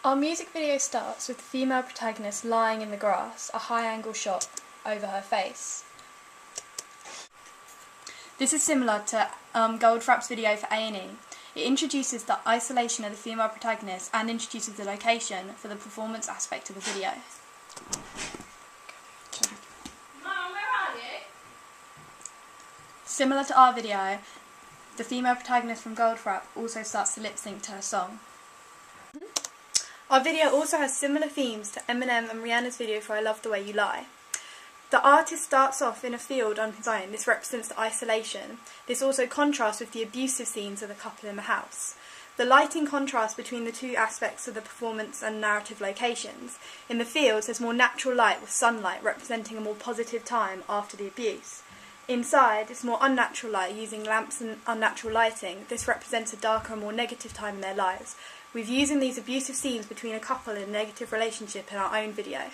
Our music video starts with the female protagonist lying in the grass, a high-angle shot over her face. This is similar to Goldfrapp's video for A&E. It introduces the isolation of the female protagonist and introduces the location for the performance aspect of the video. Mum, where are you? Similar to our video, the female protagonist from Goldfrapp also starts to lip-sync to her song. Our video also has similar themes to Eminem and Rihanna's video for I Love the Way You Lie. The artist starts off in a field on his own. This represents the isolation. This also contrasts with the abusive scenes of the couple in the house. The lighting contrasts between the two aspects of the performance and narrative locations. In the fields, there's more natural light with sunlight representing a more positive time after the abuse. Inside, it's more unnatural light using lamps and unnatural lighting. This represents a darker and more negative time in their lives. We're using these abusive scenes between a couple in a negative relationship in our own video.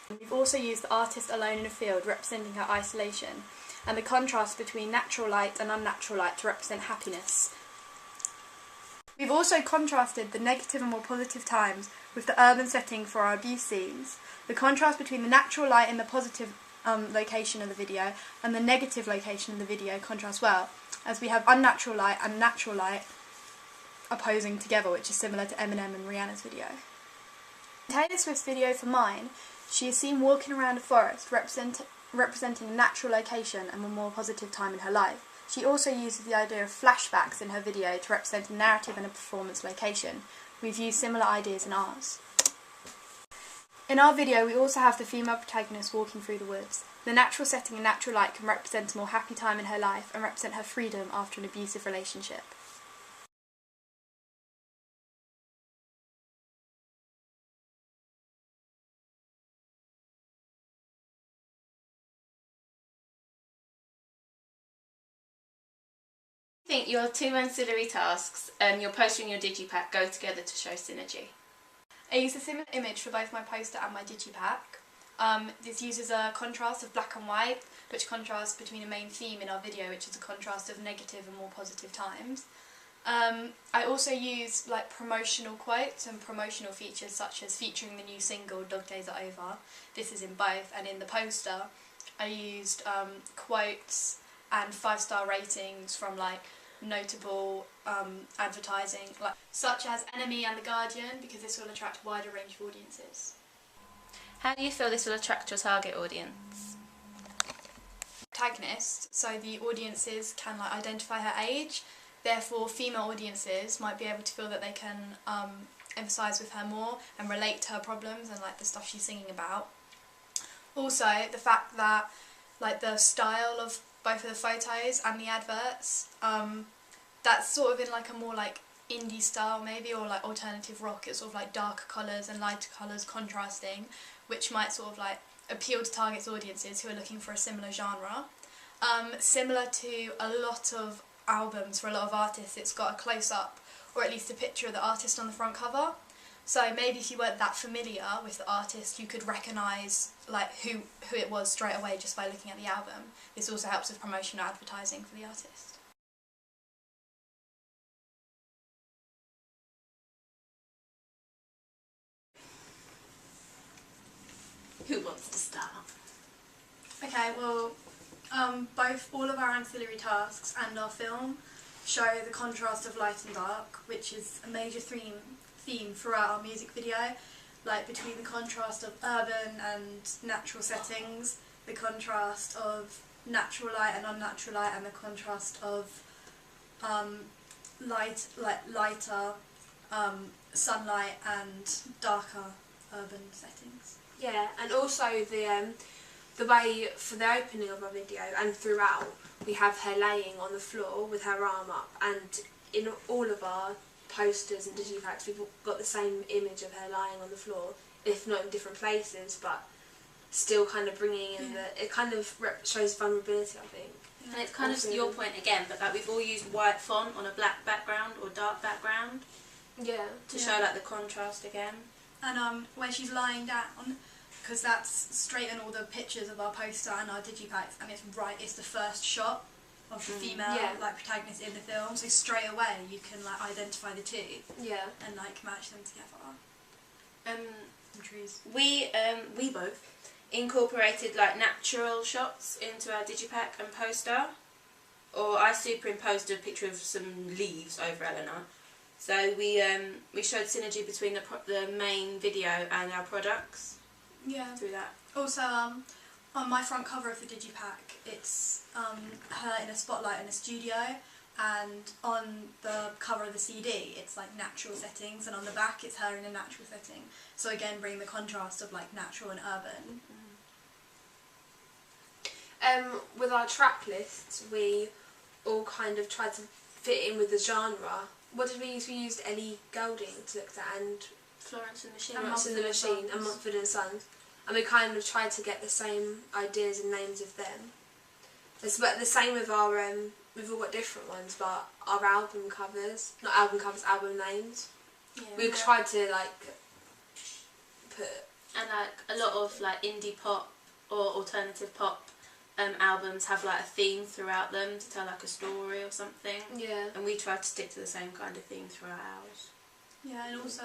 We've also used the artist alone in a field representing her isolation, and the contrast between natural light and unnatural light to represent happiness. We've also contrasted the negative and more positive times with the urban setting for our abuse scenes. The contrast between the natural light in the positive location of the video and the negative location of the video contrasts well, as we have unnatural light and natural light opposing together, which is similar to Eminem and Rihanna's video. In Taylor Swift's video for Mine, she is seen walking around a forest representing a natural location and a more positive time in her life. She also uses the idea of flashbacks in her video to represent a narrative and a performance location. We've used similar ideas in ours. In our video, we also have the female protagonist walking through the woods. The natural setting and natural light can represent a more happy time in her life and represent her freedom after an abusive relationship. I think your two ancillary tasks and your poster and your digipack go together to show synergy. I use a similar image for both my poster and my digipack. This uses a contrast of black and white, which contrasts between a main theme in our video, which is a contrast of negative and more positive times. I also use promotional quotes and promotional features, such as featuring the new single Dog Days Are Over. This is in both, and in the poster I used quotes and 5-star ratings from notable advertising, such as Enemy and The Guardian, because this will attract a wider range of audiences. How do you feel this will attract your target audience? Protagonist, so the audiences can identify her age, therefore female audiences might be able to feel that they can empathise with her more and relate to her problems and the stuff she's singing about. Also, the fact that the style of both of the photos and the adverts, that's sort of in a more indie style maybe, or alternative rock. It's sort of darker colours and lighter colours contrasting, which might sort of appeal to target audiences who are looking for a similar genre. Similar to a lot of albums for a lot of artists, it's got a close-up or at least a picture of the artist on the front cover. So maybe if you weren't that familiar with the artist, you could recognise who it was straight away just by looking at the album. This also helps with promotional advertising for the artist. Who wants to start? Okay, well, all of our ancillary tasks and our film show the contrast of light and dark, which is a major theme throughout our music video, between the contrast of urban and natural settings, the contrast of natural light and unnatural light, and the contrast of lighter sunlight and darker urban settings. Yeah, and also the way for the opening of our video and throughout, we have her laying on the floor with her arm up, and in all of our posters and digipacks we've got the same image of her lying on the floor, if not in different places, but still kind of bringing in it kind of shows vulnerability, I think. And it's kind of your point again, but we've all used white font on a black background or dark background. Yeah. To show the contrast again. And when she's lying down, because that's straight in all the pictures of our poster and our digipacks, and it's the first shot of the female protagonist in the film, so straight away you can identify the two and match them together. documentaries. We both incorporated like natural shots into our digipack and poster, or I superimposed a picture of some leaves over Eleanor. So we showed synergy between the main video and our products. Yeah. Through that. Also, on my front cover of the digipack, it's her in a spotlight in a studio, and on the cover of the CD, it's like natural settings, and on the back, it's her in a natural setting. So again, bring the contrast of like natural and urban. With our track lists, we all kind of tried to fit in with the genre. What did we use? We used Ellie Goulding to look at, and Florence and the Machine. Florence and the Machine, and Mumford and Sons. And we kind of tried to get the same ideas and names of them. But the same with our, we've all got different ones, but our album covers, not album covers, album names. Yeah. We've tried to like put... And like a lot of like indie pop or alternative pop albums have like a theme throughout them to tell like a story or something. Yeah. And we tried to stick to the same kind of theme throughout ours. Yeah, and also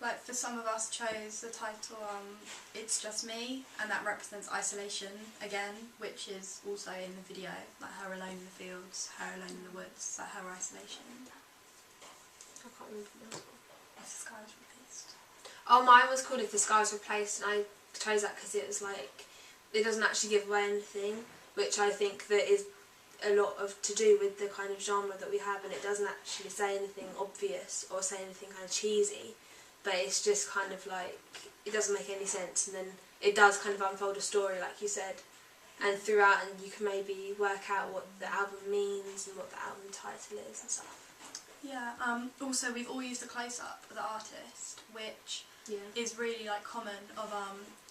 like for some of us chose the title It's Just Me, and that represents isolation again, which is also in the video, like her alone in the fields, her alone in the woods, like her isolation. I can't remember the name. If the sky was replaced. Oh, mine was called If the Sky Was Replaced, and I chose that because it was like, it doesn't actually give away anything, which I think that is a lot of to do with the kind of genre that we have, and it doesn't actually say anything obvious or say anything kind of cheesy, but it's just kind of like, it doesn't make any sense, and then it does kind of unfold a story like you said, and throughout, and you can maybe work out what the album means and what the album title is and stuff. Yeah, also we've all used a close-up of the artist, which is really like common of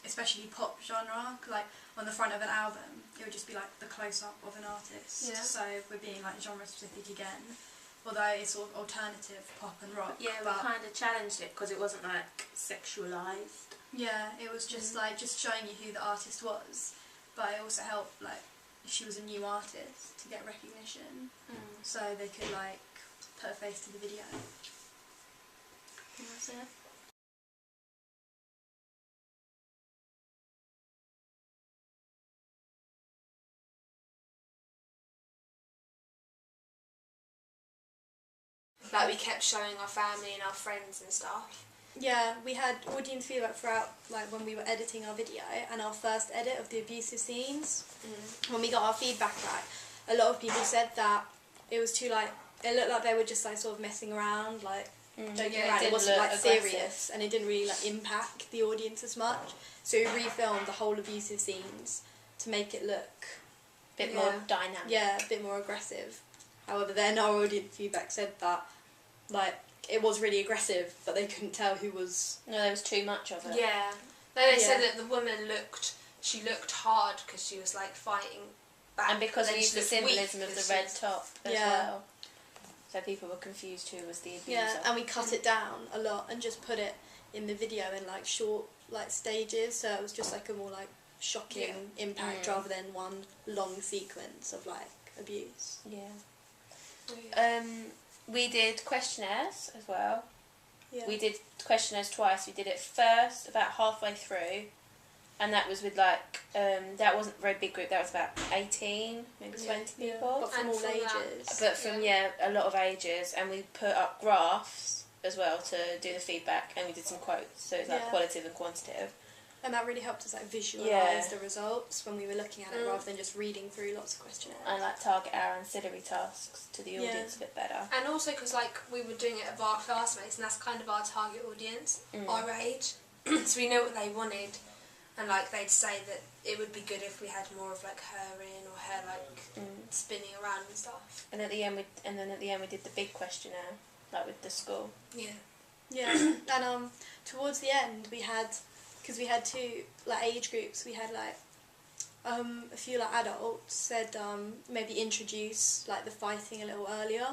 especially pop genre, like on the front of an album it would just be like the close-up of an artist. Yeah. So we're being like genre specific again, although it's sort of alternative pop and rock. Yeah, we kind of challenged it because it wasn't like sexualised. Yeah, it was just like just showing you who the artist was, but it also helped like if she was a new artist to get recognition, so they could like put a face to the video. And that's it. Like we kept showing our family and our friends and stuff. Yeah, we had audience feedback throughout, like when we were editing our video, and our first edit of the abusive scenes. When we got our feedback back, a lot of people said that it was too like, it looked like they were just like sort of messing around, like joking around. It wasn't like serious, and it didn't really like impact the audience as much. So we refilmed the whole abusive scenes to make it look A bit more dynamic. Yeah, a bit more aggressive. However, then our audience feedback said that like it was really aggressive, but they couldn't tell who was. No, there was too much of it. Yeah. Then they said that the woman looked hard because she was like fighting back. And because they used the she looked weak symbolism of the because red top as Yeah. well. So people were confused who was the abuser. Yeah, and we cut it down a lot and just put it in the video in like short like stages, so it was just like a more like shocking impact rather than one long sequence of like abuse. Yeah. We did questionnaires as well. Yeah. We did questionnaires twice. We did it first about halfway through, and that was with like that wasn't a very big group. That was about 18, maybe 20 people. But from And all from ages. But from a lot of ages, and we put up graphs as well to do the feedback, and we did some quotes. So it's like qualitative and quantitative. And that really helped us like visualise the results when we were looking at it rather than just reading through lots of questionnaires. And like target our ancillary tasks to the audience a bit better. And also because like we were doing it of our classmates, and that's kind of our target audience, our age, so we know what they wanted, and like they'd say that it would be good if we had more of like her in or her like spinning around and stuff. And at the end, we did the big questionnaire, like with the school. Yeah. Yeah, and towards the end we had, because we had two like age groups, we had like a few like adults said maybe introduce like the fighting a little earlier,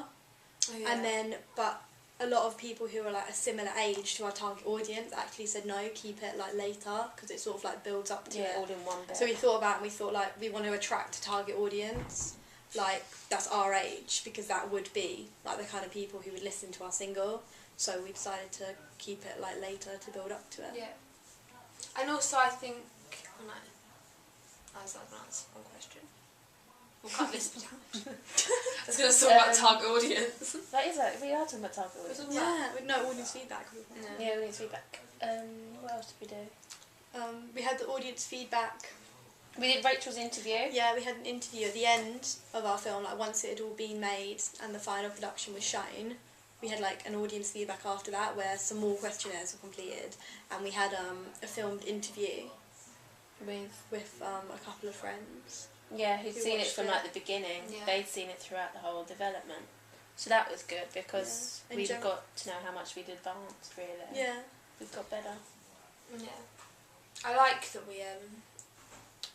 and then but a lot of people who were like a similar age to our target audience actually said no, keep it like later because it sort of like builds up to it. all in one bit. So we thought about it and we thought like we want to attract a target audience like that's our age, because that would be like the kind of people who would listen to our single. so we decided to keep it like later to build up to it. Yeah. And also I think, oh no, I was going to answer one question. We'll cut this bit out. I was going to talk about target audience. That is like, we are talking about target audience. Yeah, no audience feedback. Yeah, audience feedback. What else did we do? We had the audience feedback. We did Rachel's interview. Yeah, we had an interview at the end of our film, like once it had all been made and the final production was shown. We had like an audience feedback after that where some more questionnaires were completed, and we had a filmed interview with a couple of friends. Yeah, who'd Who seen it watched from it. like the beginning. Yeah. They'd seen it throughout the whole development. So that was good because Yeah. we And got to know how much we'd advanced, really. Yeah. We've got better. Yeah. I like that we,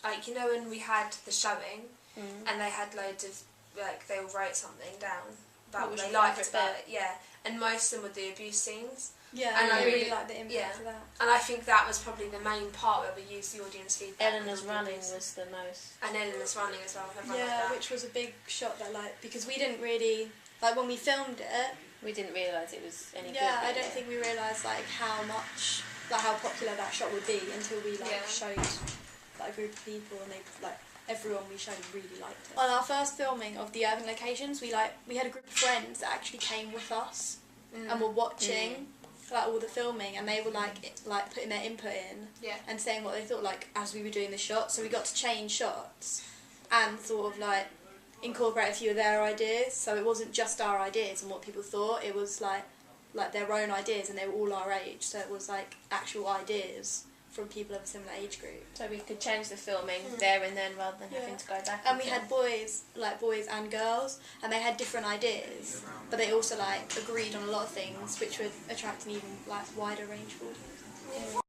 like, you know when we had the showing and they had loads of, like, they all wrote something down about what they liked about it, yeah. And most of them were the abuse scenes. Yeah, And I I really really- liked the impact yeah. of that. And I think that was probably the main part where we used the audience feedback. Eleanor's and the running audience. was the most... And Eleanor's running as well. Everyone Yeah, liked that. which was a big shot that like, because we didn't really, like when we filmed it, We didn't realise it was any good. yeah, I did don't we? think we realised like how much, like how popular that shot would be until we like Yeah. showed like a group of people and they like everyone we showed really liked it. On our first filming of the urban locations, we had a group of friends that actually came with us and were watching like all the filming, and they were like putting their input in Yeah. and saying what they thought like as we were doing the shot. So we got to change shots and sort of like incorporate a few of their ideas. So it wasn't just our ideas and what people thought. It was like their own ideas, and they were all our age. So it was like actual ideas from people of a similar age group. So we could change the filming there and then rather than having to go back. And we had boys and girls, and they had different ideas, but they also like agreed on a lot of things, which would attract an even like wider range of audience. Yeah.